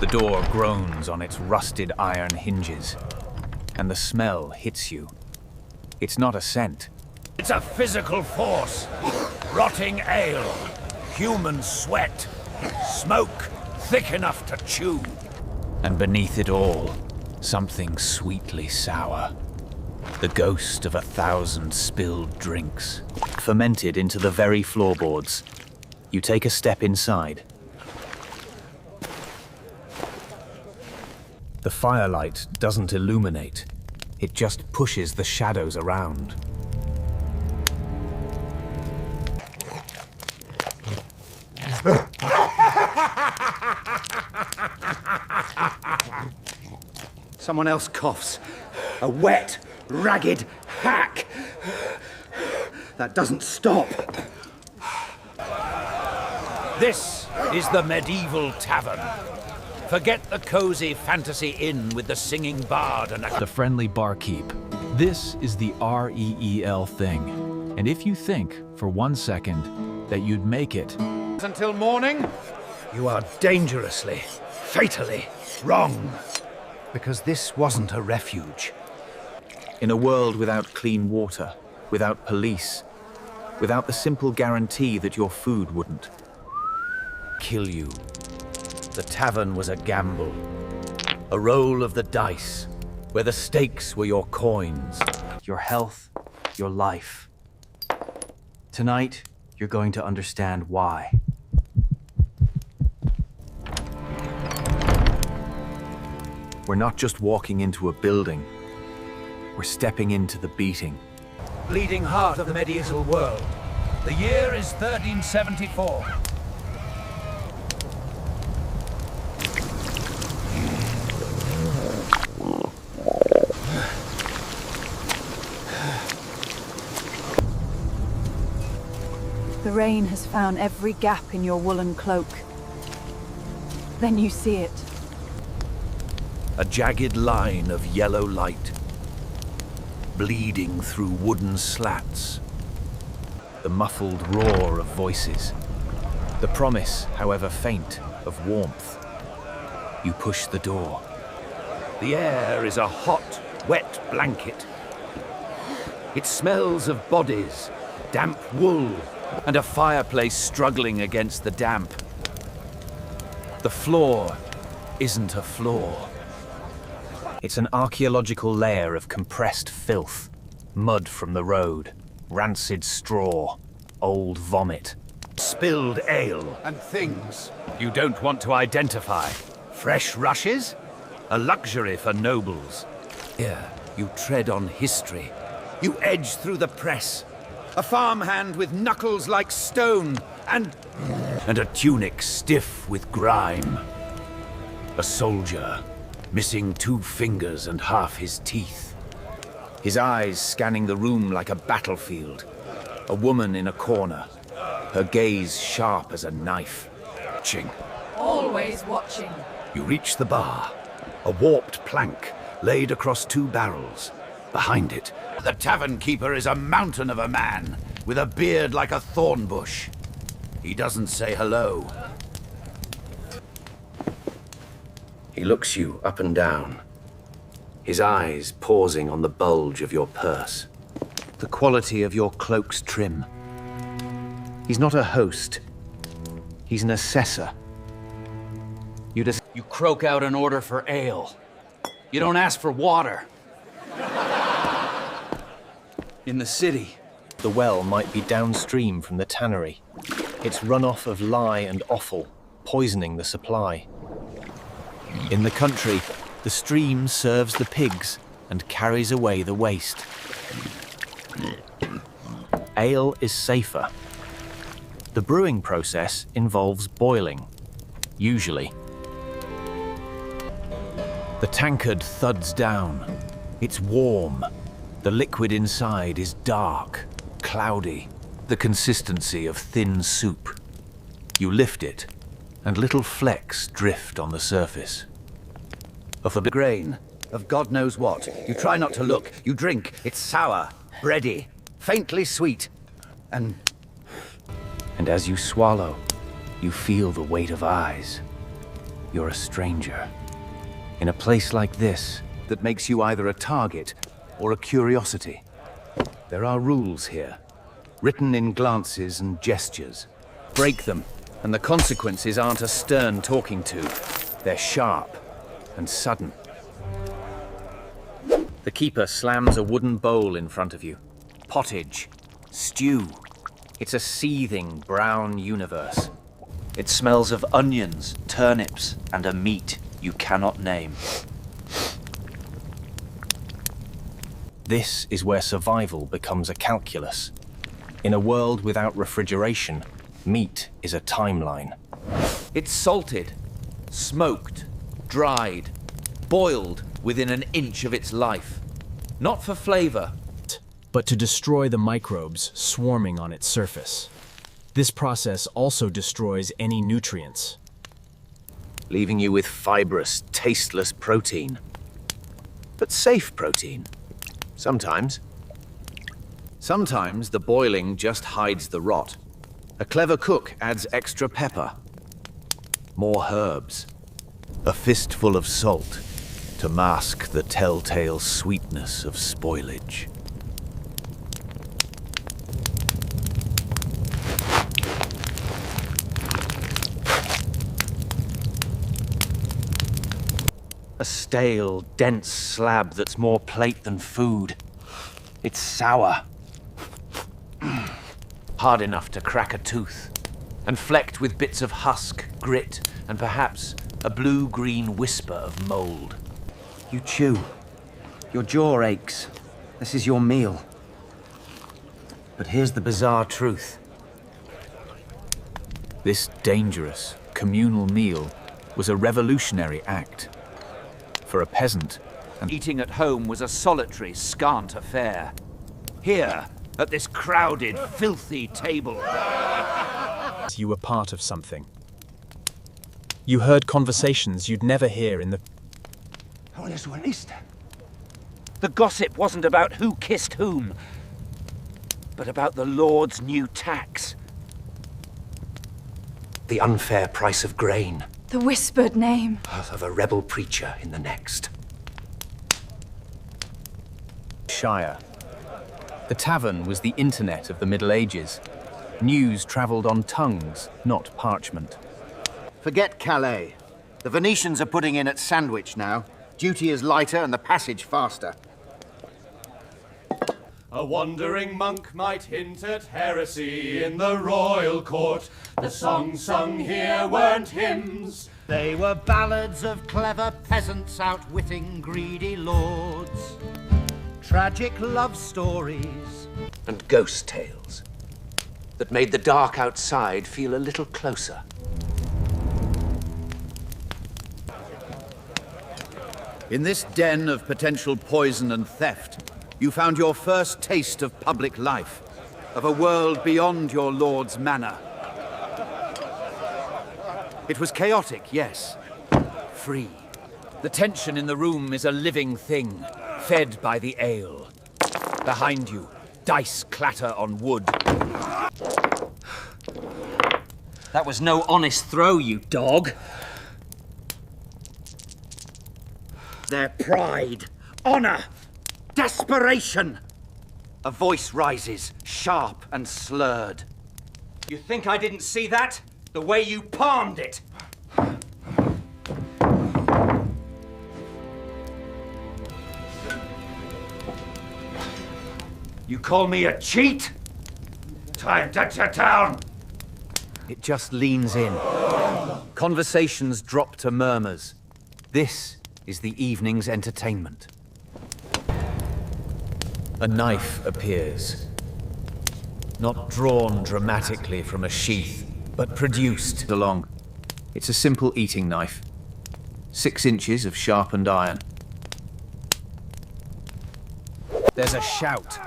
The door groans on its rusted iron hinges, and the smell hits you. It's not a scent. It's a physical force. Rotting ale, human sweat, smoke thick enough to chew. And beneath it all, something sweetly sour. The ghost of 1,000 spilled drinks, fermented into the very floorboards. You take a step inside. The firelight doesn't illuminate. It just pushes the shadows around. Someone else coughs. A wet, ragged hack. That doesn't stop. This is the medieval tavern. Forget the cozy fantasy inn with the singing bard and The friendly barkeep. This is the REEL thing. And if you think, for 1 second, that you'd make it until morning, you are dangerously, fatally wrong. Because this wasn't a refuge. in a world without clean water, without police, without the simple guarantee that your food wouldn't kill you, the tavern was a gamble, a roll of the dice, where the stakes were your coins, your health, your life. Tonight, you're going to understand why. We're not just walking into a building, we're stepping into the beating. Bleeding heart of the medieval world. The year is 1374. The rain has found every gap in your woolen cloak. Then you see it. A jagged line of yellow light, bleeding through wooden slats. The muffled roar of voices. The promise, however faint, of warmth. You push the door. The air is a hot, wet blanket. It smells of bodies, damp wool, And a fireplace struggling against the damp. The floor isn't a floor. It's an archaeological layer of compressed filth. Mud from the road, rancid straw, old vomit. spilled ale, and things You don't want to identify. fresh rushes, a luxury for nobles. Here, you tread on history. You edge through the press. A farmhand with knuckles like stone, and a tunic stiff with grime. A soldier, missing 2 fingers and half his teeth. His eyes scanning the room like a battlefield. A woman in a corner, her gaze sharp as a knife. Ching. Always watching. You reach the bar, a warped plank laid across 2 barrels. Behind it, the tavern keeper is a mountain of a man with a beard like a thorn bush. He doesn't say hello. He looks you up and down, his eyes pausing on the bulge of your purse, the quality of your cloak's trim. He's not a host. He's an assessor. You croak out an order for ale. You don't ask for water. In the city, The well might be downstream from the tannery. Its runoff of lye and offal, poisoning the supply. In the country, the stream serves the pigs and carries away the waste. Ale is safer. The brewing process involves boiling, usually. The tankard thuds down. It's warm. The liquid inside is dark, cloudy, the consistency of thin soup. You lift it, and little flecks drift on the surface. Of the grain, of God knows what. You try not to look. You drink. It's sour, bready, faintly sweet, and And as you swallow, you feel the weight of eyes. You're a stranger. In a place like this, that makes you either a target or a curiosity. There are rules here, written in glances and gestures. Break them, and the consequences aren't a stern talking to. They're sharp and sudden. The keeper slams a wooden bowl in front of you. Pottage. Stew. It's a seething brown universe. It smells of onions, turnips, and a meat you cannot name. This is where survival becomes a calculus. In a world without refrigeration, meat is a timeline. It's salted, smoked, dried, boiled within an inch of its life. Not for flavor, but to destroy the microbes swarming on its surface. This process also destroys any nutrients, leaving you with fibrous, tasteless protein. But safe protein. Sometimes. Sometimes the boiling just hides the rot. A clever cook adds extra pepper, more herbs, a fistful of salt to mask the telltale sweetness of spoilage. A stale, dense slab that's more plate than food. It's sour. Hard enough to crack a tooth. And flecked with bits of husk, grit, and perhaps a blue-green whisper of mold. You chew. Your jaw aches. This is your meal. But here's the bizarre truth. This dangerous, communal meal was a revolutionary act. For a peasant, and eating at home was a solitary, scant affair. Here, at this crowded, filthy table, you were part of something. You heard conversations you'd never hear in the... the gossip wasn't about who kissed whom, but about the Lord's new tax. The unfair price of grain. The whispered name. Of a rebel preacher in the next. Shire. The tavern was the internet of the Middle Ages. News travelled on tongues, not parchment. Forget Calais. The Venetians are putting in at Sandwich now. Duty is lighter and the passage faster. A wandering monk might hint at heresy in the royal court. The songs sung here weren't hymns. They were ballads of clever peasants outwitting greedy lords. Tragic love stories. And ghost tales that made the dark outside feel a little closer. In this den of potential poison and theft, you found your first taste of public life, of a world beyond your lord's manor. It was chaotic, yes. Free. The tension in the room is a living thing, fed by the ale. Behind you, dice clatter on wood. That was no honest throw, you dog. Their pride, honor, desperation. A voice rises, sharp and slurred. You think I didn't see that? The way you palmed it! You call me a cheat? Time to sit down! It just leans in. Conversations drop to murmurs. This is the evening's entertainment. A knife appears. Not drawn dramatically from a sheath, but produced along. It's a simple eating knife. 6 inches of sharpened iron. There's a shout,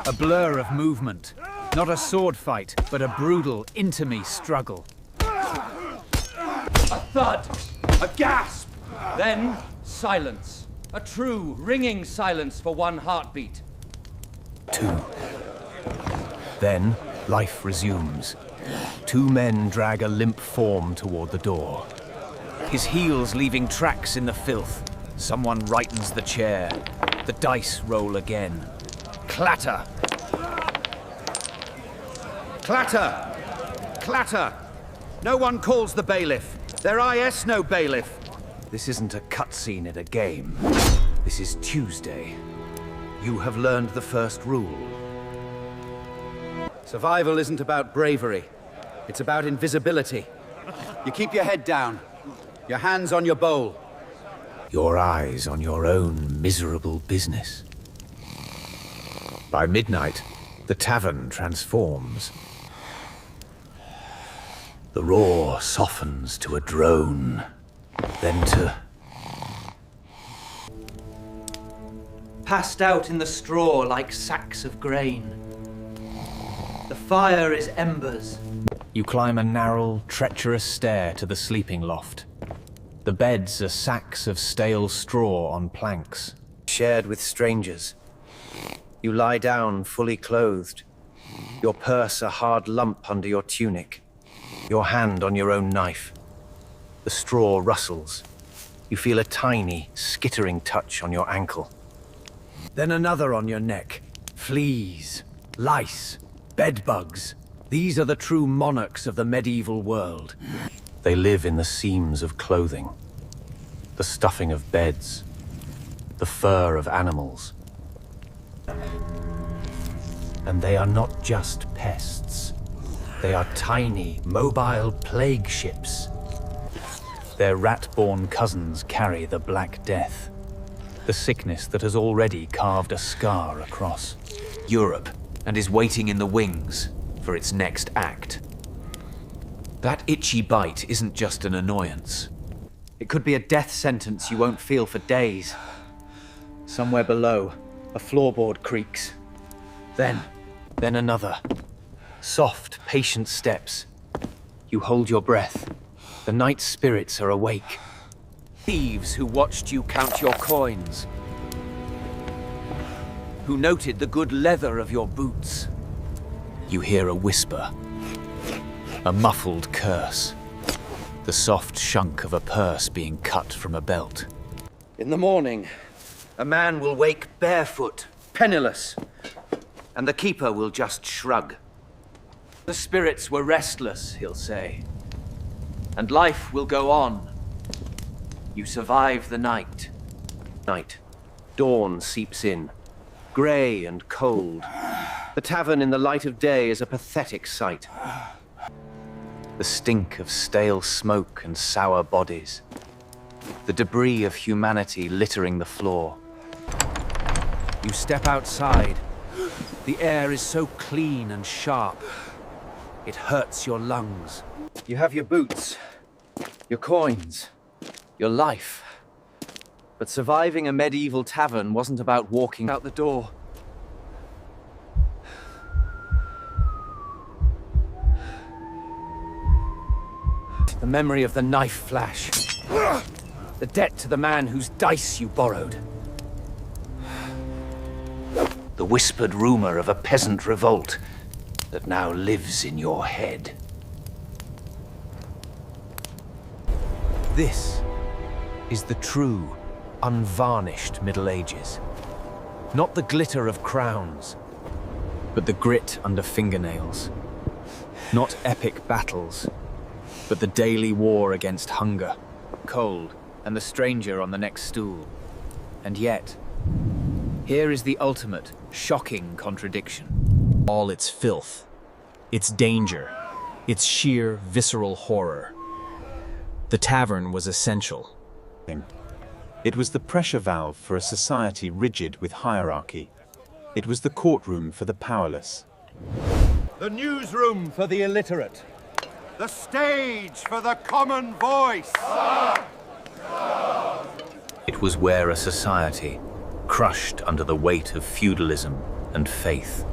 a blur of movement. Not a sword fight, but a brutal, into-me struggle. A thud, a gasp, then silence. A true, ringing silence for one heartbeat. 2. Then, life resumes. 2 men drag a limp form toward the door. his heels leaving tracks in the filth. Someone rightens the chair. The dice roll again. Clatter! Clatter! Clatter! No one calls the bailiff. Their IS no bailiff. This isn't a cutscene at a game. This is Tuesday. You have learned the first rule. Survival isn't about bravery. It's about invisibility. You keep your head down, your hands on your bowl. Your eyes on your own miserable business. By midnight, the tavern transforms. The roar softens to a drone, then to... Passed out in the straw like sacks of grain. The fire is embers. You climb a narrow, treacherous stair to the sleeping loft. The beds are sacks of stale straw on planks, shared with strangers. You lie down fully clothed, your purse a hard lump under your tunic, your hand on your own knife. The straw rustles. You feel a tiny, skittering touch on your ankle. Then another on your neck. Fleas, lice, bedbugs. These are the true monarchs of the medieval world. They live in the seams of clothing, the stuffing of beds, the fur of animals. And they are not just pests. They are tiny, mobile plague ships. Their rat-born cousins carry the Black Death, the sickness that has already carved a scar across Europe and is waiting in the wings for its next act. That itchy bite isn't just an annoyance. It could be a death sentence you won't feel for days. Somewhere below, a floorboard creaks. Then another. Soft, patient steps. You hold your breath. The night spirits are awake. Thieves who watched you count your coins. Who noted the good leather of your boots. You hear a whisper. A muffled curse. The soft shunk of a purse being cut from a belt. In the morning, a man will wake barefoot, penniless, and the keeper will just shrug. The spirits were restless, he'll say, and life will go on. You survive the night. Dawn seeps in, grey and cold. The tavern in the light of day is a pathetic sight. The stink of stale smoke and sour bodies. The debris of humanity littering the floor. You step outside. The air is so clean and sharp. It hurts your lungs. You have your boots, your coins, your life. But surviving a medieval tavern wasn't about walking out the door. The memory of the knife flash. The debt to the man whose dice you borrowed. The whispered rumor of a peasant revolt that now lives in your head. This is the true, unvarnished Middle Ages. Not the glitter of crowns, but the grit under fingernails. Not epic battles, but the daily war against hunger, cold, and the stranger on the next stool. And yet, here is the ultimate, shocking contradiction. All its filth, its danger, its sheer, visceral horror. The tavern was essential. It was the pressure valve for a society rigid with hierarchy. It was the courtroom for the powerless. The newsroom for the illiterate. The stage for the common voice. It was where a society, crushed under the weight of feudalism and faith,